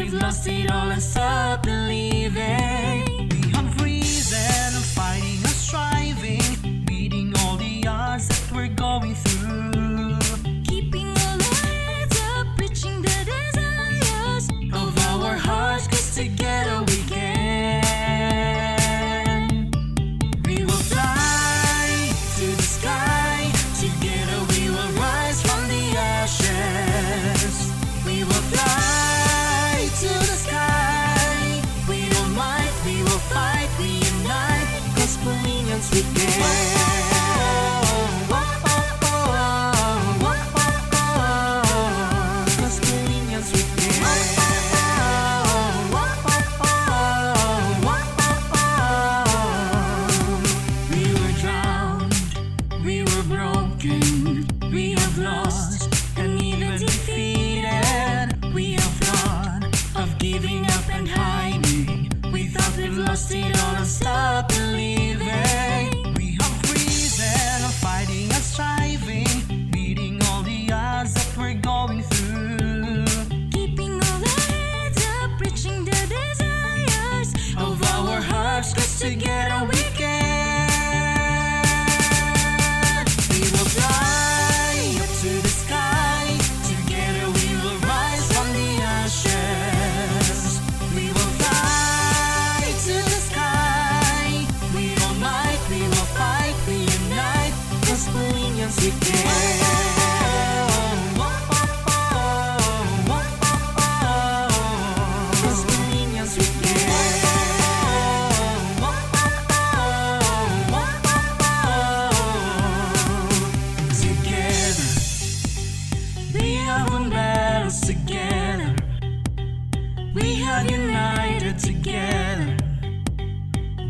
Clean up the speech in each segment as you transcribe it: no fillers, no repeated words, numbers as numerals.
we've lost it all and stopped believing. Beyond reason, fighting and striving, beating all the odds that we're going through. Keeping all our heads up, reaching the desires of our hearts, 'cause together we can. We will fly to the sky, together we will rise from the ashes. We will fly to the sky, we don't mind, we will fight, we unite, 'cause Paulinians we can. We have lost and even defeated. We have thought of giving up and hiding. We thought we've lost it all and stopped believing. We have reason of fighting and striving, beating all the odds that we're going through. Keeping all our heads up, reaching the desires Of our hearts, 'cause together we can. We will fly up to the sky, together we will rise from the ashes. We will fly to the sky, we don't mind, we will fight, we unite, 'cause Paulinians we can. 'Cause Paulinians we can. Together, we have won battles together. We have united together.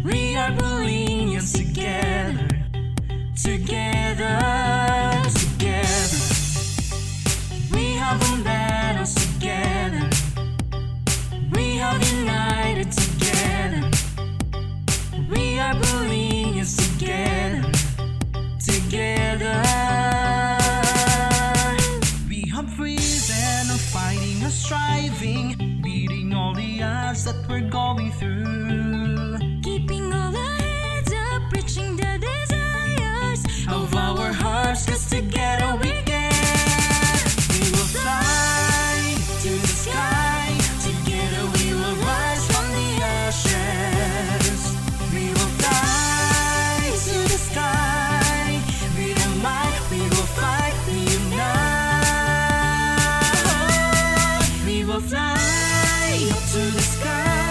We are Paulinians together. Together, together. We have won battles together. We have united together. We are Paulinians together. Together. We have reason of fighting and striving, beating all the odds that we're going through. Keeping all our heads up, reaching the desires Of our hearts, 'cause together we can. We will fly to the sky, together we will rise from the ashes. We will fly to the sky, we don't mind, we will fight, we unite. We will fly up to the sky,